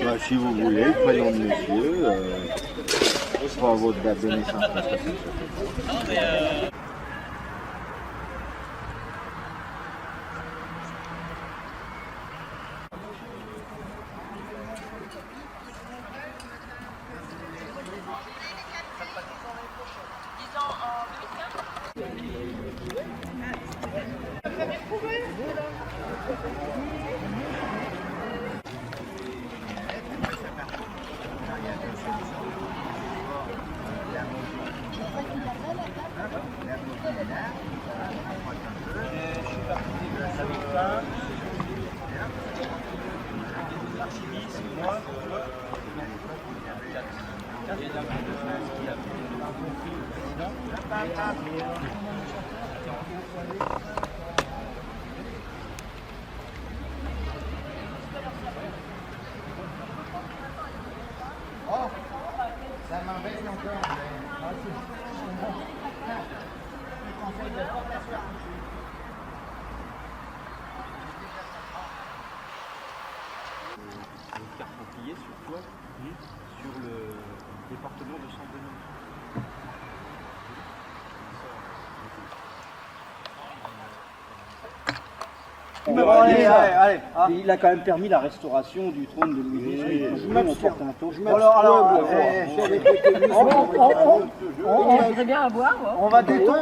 Bah, si vous voulez, le prénom de monsieur, sera votre date de naissance. Ça m'embête encore. Carpentier sur toi, sur le département de Saint-Denis. Allez. Il a quand même permis la restauration du trône de Louis XVIII. On porte un toast.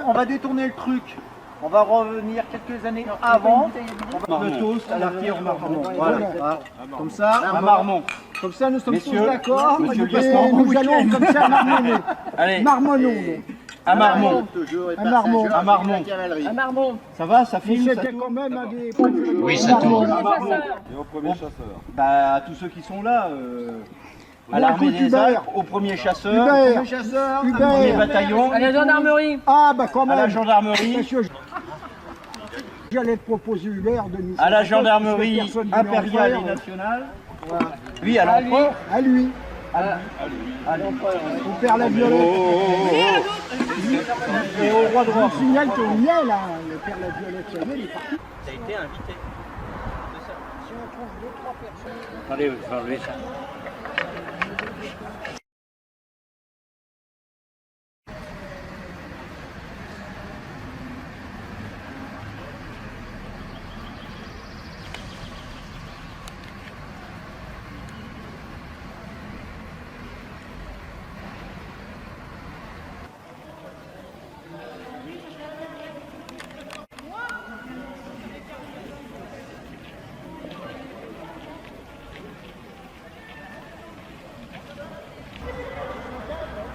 On va détourner le truc. On va revenir quelques années avant. Le toast à l'artillerie Marmont. Voilà. Comme ça, à Marmont. Comme ça, nous sommes Messieurs, tous d'accord. monsieur le Et lieutenant, nous allons comme ça marmonner. Allez, Marmonnons. à Marmont. À Marmont. À Marmont. À Marmont. Ça va, ça filme, ça C'était tourne. quand même un des... Oui, ça tourne. Et au premier chasseur. Bah, à tous ceux qui sont là, à l'armée des Hubert. Alpes, au premier chasseur, Hubert. au premier bataillon, À la gendarmerie. Ah, bah quand à la même. gendarmerie, Monsieur, j'allais te proposer Hubert de nous... à la gendarmerie Parce que personne ne impériale voulait en et faire. nationale, Voilà. oui, à l'empereur, À lui. à l'empereur On perd la violette. et au roi de Je Rome. vous signale qu'il y est là, le père la violette, ça y est, il est parti. T'as été invité. Si on trouve 2-3 personnes... Allez, je vais enlever ça.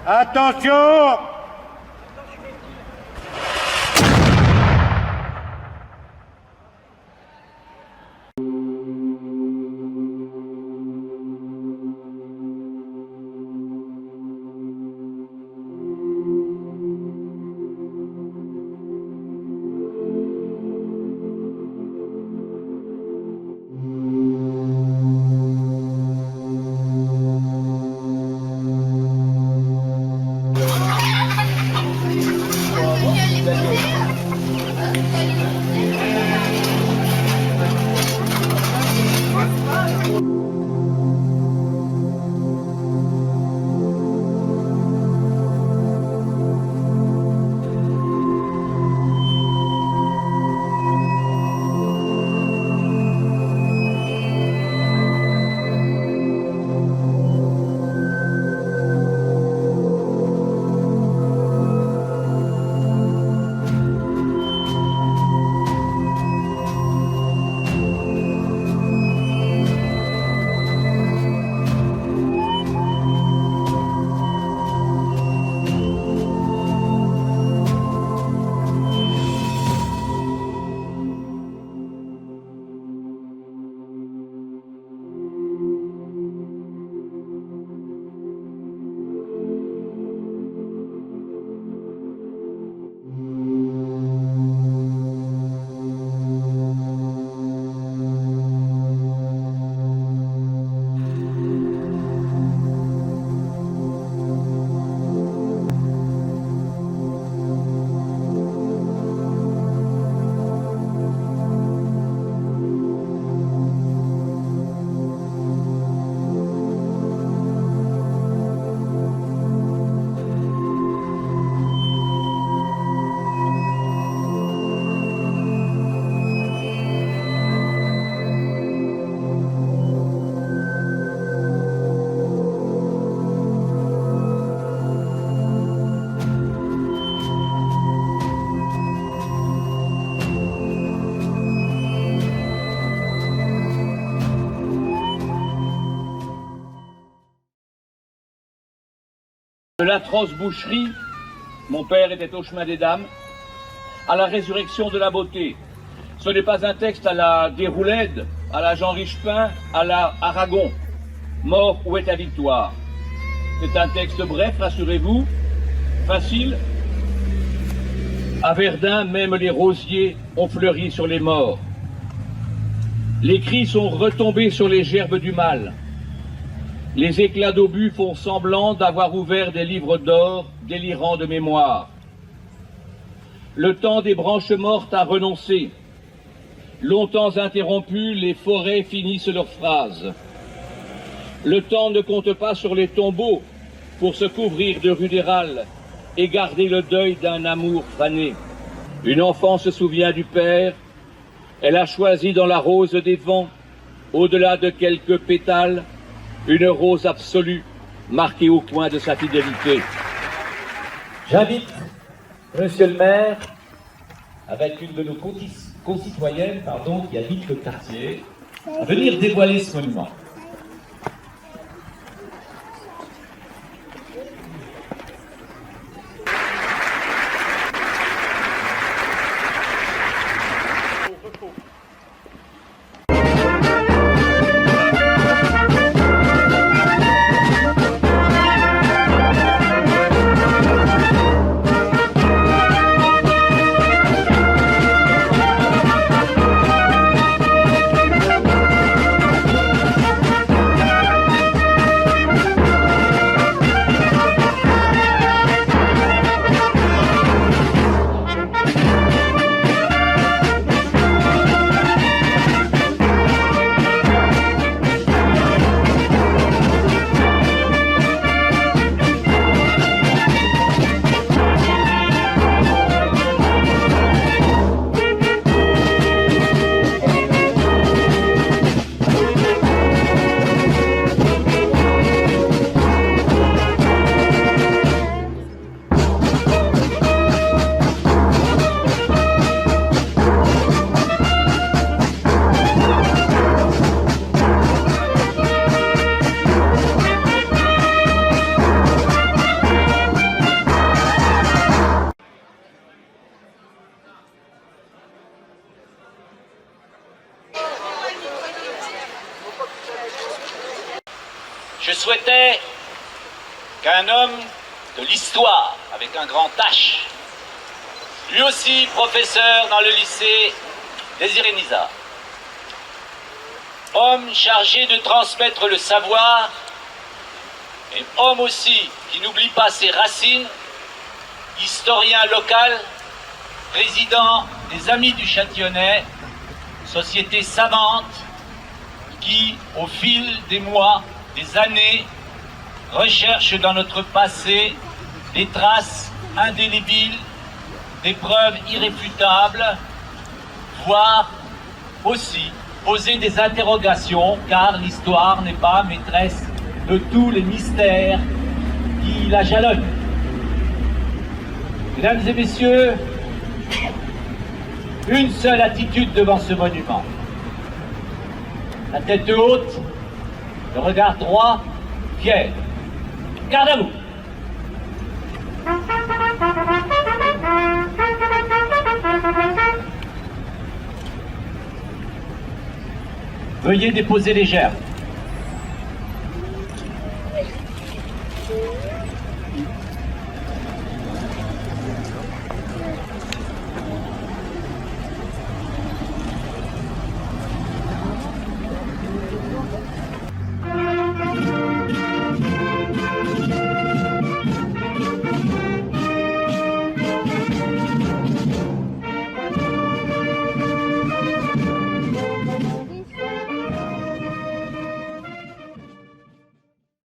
Attention! De l'atroce boucherie, mon père était au chemin des dames, à la résurrection de la beauté. Ce n'est pas un texte à la Déroulède, à la Jean Richepin, à la Aragon. Mort, où est ta victoire? C'est un texte bref, rassurez-vous, facile. À Verdun, même les rosiers ont fleuri sur les morts. Les cris sont retombés sur les gerbes du mal. Les éclats d'obus font semblant d'avoir ouvert des livres d'or délirants de mémoire. Le temps des branches mortes a renoncé. Longtemps interrompues, les forêts finissent leurs phrases. Le temps ne compte pas sur les tombeaux pour se couvrir de rudérales et garder le deuil d'un amour fané. Une enfant se souvient du père. Elle a choisi dans la rose des vents, au-delà de quelques pétales, une rose absolue, marquée au coin de sa fidélité. J'invite Monsieur le maire, avec une de nos concitoyennes qui habite le quartier, à venir dévoiler ce monument. Je souhaitais qu'un homme de l'histoire, avec un grand H, lui aussi professeur dans le lycée Désiré Nizar, homme chargé de transmettre le savoir, et homme aussi qui n'oublie pas ses racines, historien local, président des Amis du Châtillonnais, société savante qui, au fil des mois, des années, recherche dans notre passé des traces indélébiles, des preuves irréfutables, voire aussi poser des interrogations, car l'histoire n'est pas maîtresse de tous les mystères qui la jalonnent. Mesdames et messieurs, une seule attitude devant ce monument. La tête haute, le regard droit, fier. Garde à vous. Veuillez déposer les gerbes.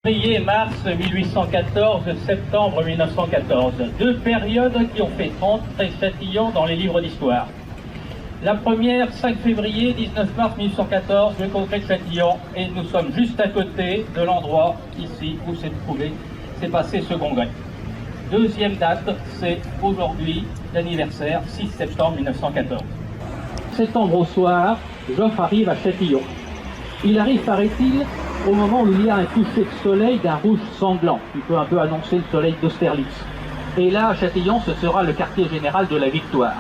Février-mars 1814, septembre 1914. Deux périodes qui ont fait rentrer Châtillon dans les livres d'histoire. La première, 5 février, 19 mars 1814, le congrès de Châtillon, et nous sommes juste à côté de l'endroit ici où s'est passé ce congrès. Deuxième date, c'est aujourd'hui l'anniversaire, 6 septembre 1914. Septembre au soir, Joffre arrive à Châtillon. Il arrive, paraît-il, au moment où il y a un coucher de soleil d'un rouge sanglant, qui peut un peu annoncer le soleil d'Austerlitz. Et là, à Châtillon, ce sera le quartier général de la Victoire.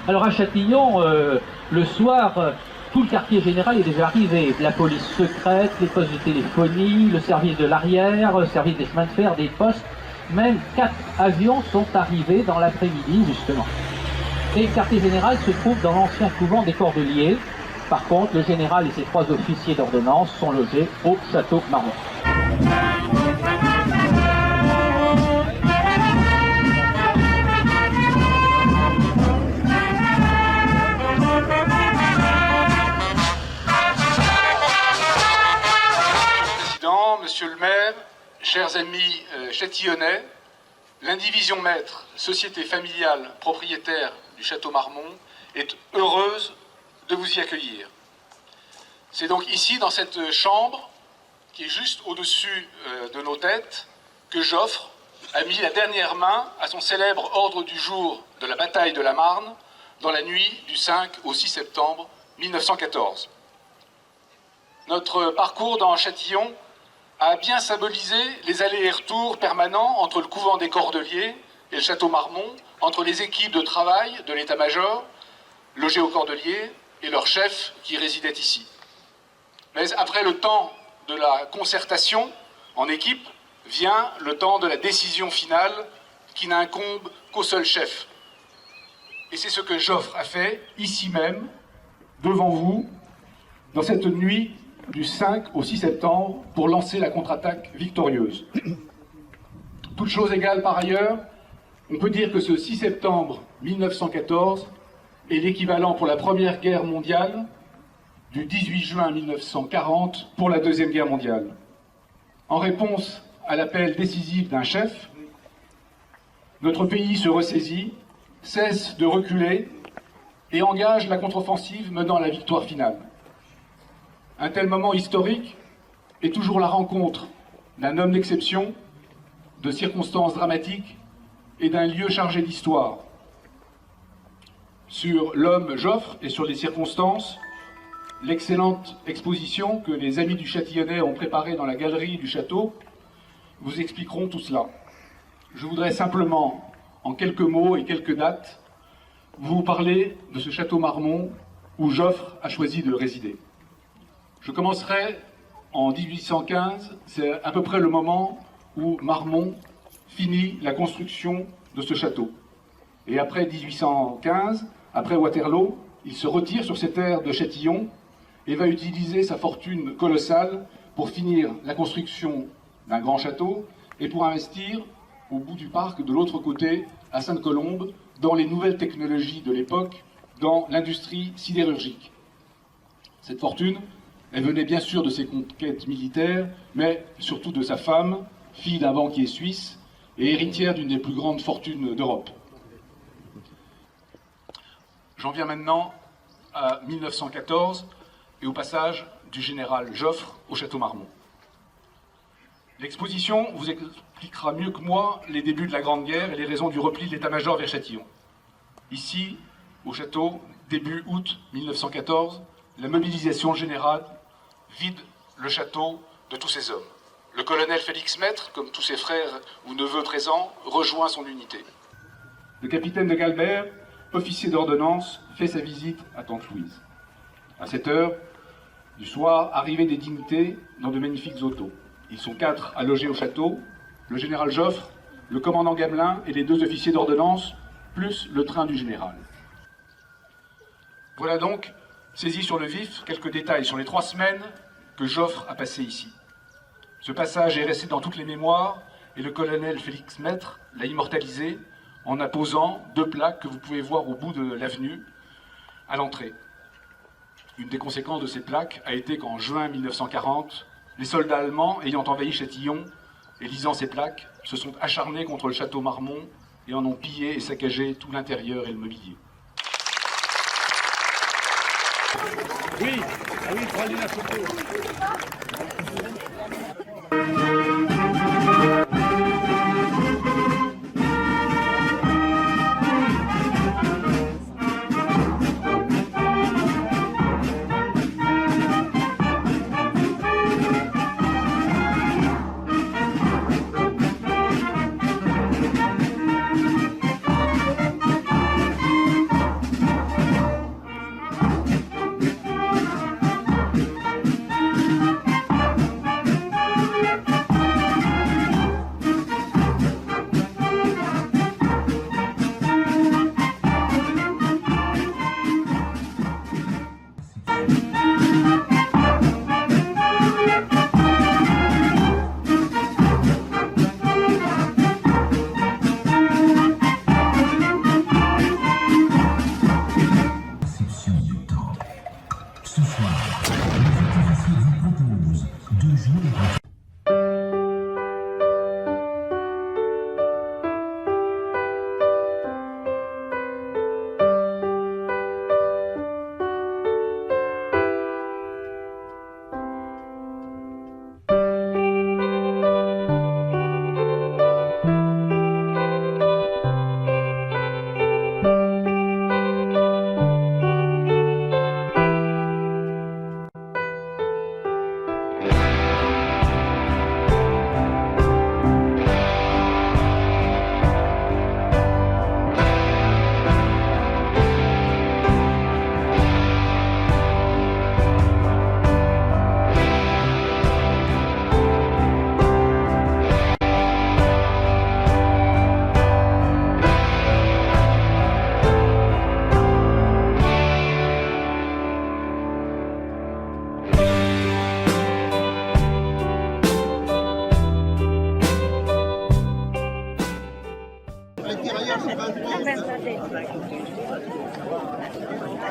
Alors à Châtillon, le soir, tout le quartier général est déjà arrivé. La police secrète, les postes de téléphonie, le service de l'arrière, le service des chemins de fer, des postes. Même 4 avions sont arrivés dans l'après-midi, justement. Et le quartier général se trouve dans l'ancien couvent des Cordeliers. Par contre, le général et ses 3 officiers d'ordonnance sont logés au château Marmont. Monsieur le maire, chers amis châtillonnais, l'indivision maître, société familiale propriétaire du château Marmont, est heureuse de vous y accueillir. C'est donc ici, dans cette chambre, qui est juste au-dessus de nos têtes, que Joffre a mis la dernière main à son célèbre ordre du jour de la bataille de la Marne, dans la nuit du 5 au 6 septembre 1914. Notre parcours dans Châtillon a bien symbolisé les allers et retours permanents entre le couvent des Cordeliers et le château Marmont, entre les équipes de travail de l'état-major, logées aux Cordeliers, et leur chef qui résidait ici. Mais après le temps de la concertation en équipe, vient le temps de la décision finale qui n'incombe qu'au seul chef. Et c'est ce que Joffre a fait, ici même, devant vous, dans cette nuit du 5 au 6 septembre, pour lancer la contre-attaque victorieuse. Toute chose égale par ailleurs, on peut dire que ce 6 septembre 1914 est l'équivalent pour la Première Guerre mondiale du 18 juin 1940 pour la Deuxième Guerre mondiale. En réponse à l'appel décisif d'un chef, notre pays se ressaisit, cesse de reculer et engage la contre-offensive menant à la victoire finale. Un tel moment historique est toujours la rencontre d'un homme d'exception, de circonstances dramatiques et d'un lieu chargé d'histoire. Sur l'homme Joffre et sur les circonstances, l'excellente exposition que les amis du Châtillonnais ont préparée dans la galerie du château vous expliqueront tout cela. Je voudrais simplement, en quelques mots et quelques dates, vous parler de ce château Marmont où Joffre a choisi de résider. Je commencerai en 1815, c'est à peu près le moment où Marmont finit la construction de ce château. Et après 1815, après Waterloo, il se retire sur ces terres de Châtillon et va utiliser sa fortune colossale pour finir la construction d'un grand château et pour investir au bout du parc, de l'autre côté, à Sainte-Colombe, dans les nouvelles technologies de l'époque, dans l'industrie sidérurgique. Cette fortune, elle venait bien sûr de ses conquêtes militaires, mais surtout de sa femme, fille d'un banquier suisse et héritière d'une des plus grandes fortunes d'Europe. J'en viens maintenant à 1914 et au passage du général Joffre au château Marmont. L'exposition vous expliquera mieux que moi les débuts de la Grande Guerre et les raisons du repli de l'état-major vers Châtillon. Ici, au château, début août 1914, la mobilisation générale vide le château de tous ses hommes. Le colonel Félix Maître, comme tous ses frères ou neveux présents, rejoint son unité. Le capitaine de Galbert, officier d'ordonnance, fait sa visite à Tante Louise. À 7 heures du soir, arrivée des dignités dans de magnifiques autos. Ils sont 4 à loger au château, le général Joffre, le commandant Gamelin et les 2 officiers d'ordonnance, plus le train du général. Voilà donc, saisis sur le vif, quelques détails sur les 3 semaines que Joffre a passées ici. Ce passage est resté dans toutes les mémoires et le colonel Félix Maître l'a immortalisé en apposant 2 plaques que vous pouvez voir au bout de l'avenue, à l'entrée. Une des conséquences de ces plaques a été qu'en juin 1940, les soldats allemands ayant envahi Châtillon et lisant ces plaques se sont acharnés contre le château Marmont et en ont pillé et saccagé tout l'intérieur et le mobilier. Oui, ah oui, prenez la photo.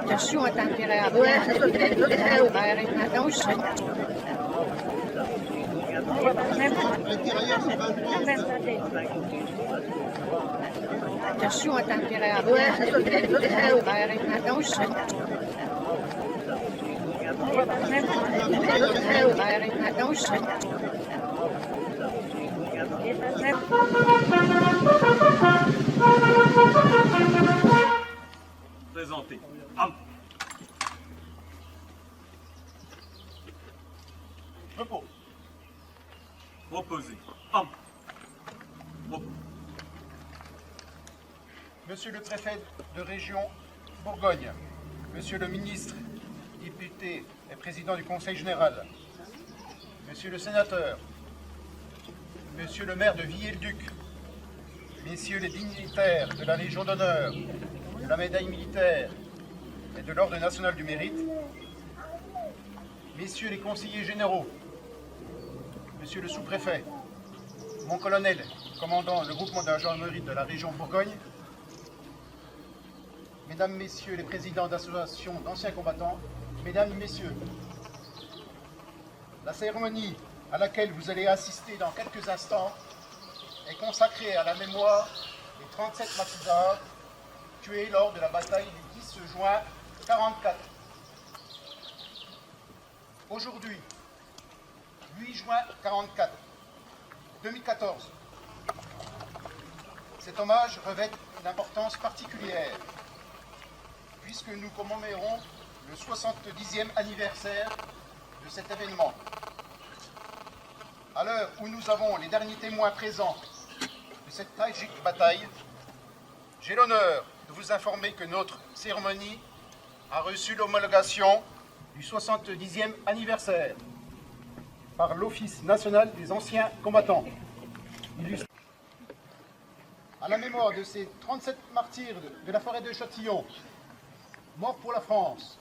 Attention à t'intérêt à Attention à t'intérêt à Présentez. Repos. Reposez. Repos. Monsieur le préfet de région Bourgogne, monsieur le ministre, député et président du Conseil général, monsieur le sénateur, monsieur le maire de Viviers-le-Duc, messieurs les dignitaires de la Légion d'honneur, de la médaille militaire et de l'Ordre national du mérite, messieurs les conseillers généraux, monsieur le sous-préfet, mon colonel, commandant le groupement de la gendarmerie de la région Bourgogne, mesdames, messieurs les présidents d'associations d'anciens combattants, mesdames, messieurs, la cérémonie à laquelle vous allez assister dans quelques instants est consacrée à la mémoire des 37 maquisards tués lors de la bataille du 10 juin 1944. Aujourd'hui, 8 juin 1944, 2014, cet hommage revêt une importance particulière puisque nous commémorons le 70e anniversaire de cet événement. À l'heure où nous avons les derniers témoins présents de cette tragique bataille, j'ai l'honneur de vous informer que notre cérémonie a reçu l'homologation du 70e anniversaire par l'Office national des anciens combattants. À la mémoire de ces 37 martyrs de la forêt de Châtillon, morts pour la France,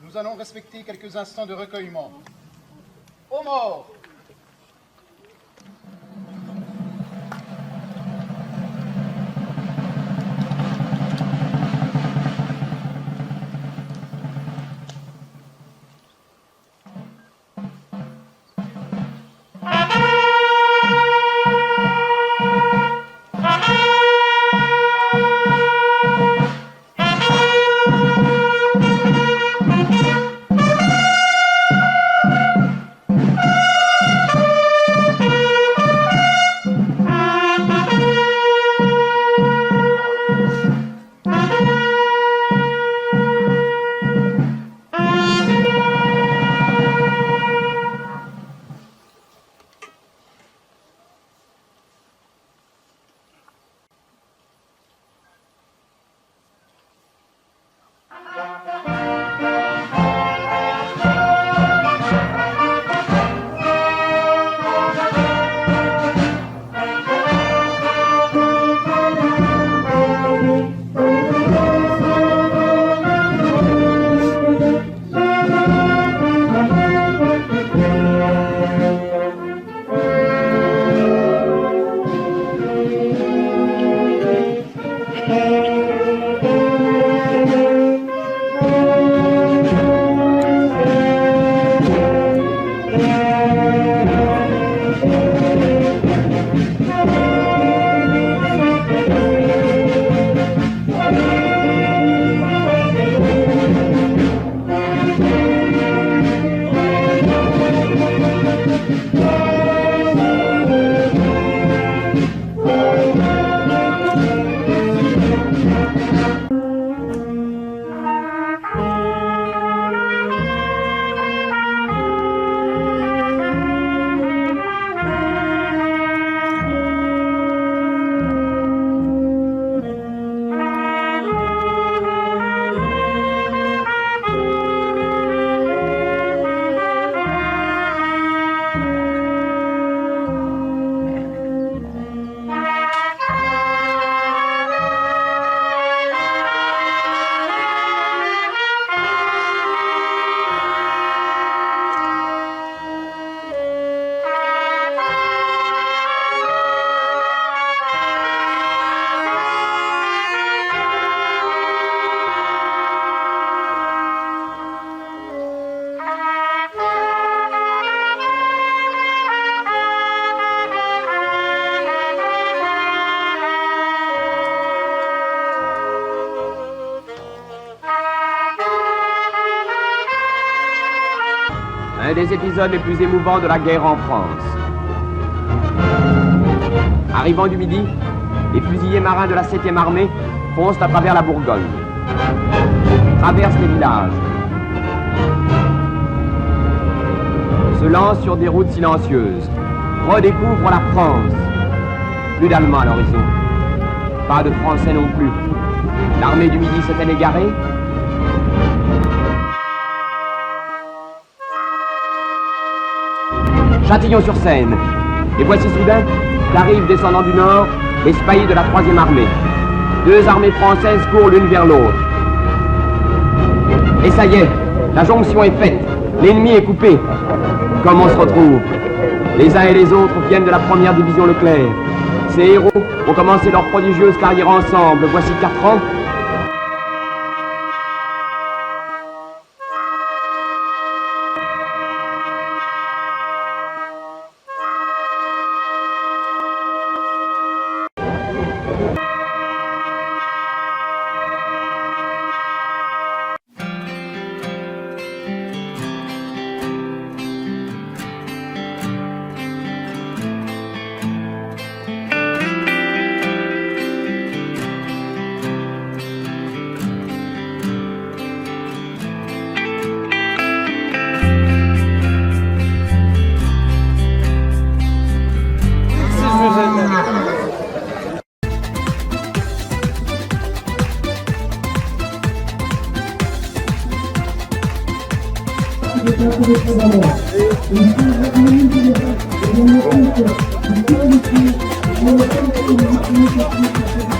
nous allons respecter quelques instants de recueillement. Aux morts! des épisodes les plus émouvants de la guerre en France. Arrivant du Midi, les fusiliers marins de la 7e armée foncent à travers la Bourgogne, traversent les villages, se lancent sur des routes silencieuses, redécouvrent la France. Plus d'Allemands à l'horizon, pas de Français non plus. L'armée du Midi s'est-elle égarée? Châtillon-sur-Seine. Et voici soudain qu'arrive descendant du nord les spahis de la 3e armée. Deux armées françaises courent l'une vers l'autre. Et ça y est, la jonction est faite. L'ennemi est coupé. Comme on se retrouve? Les uns et les autres viennent de la 1re division Leclerc. Ces héros ont commencé leur prodigieuse carrière ensemble, voici 4 ans. Thank you.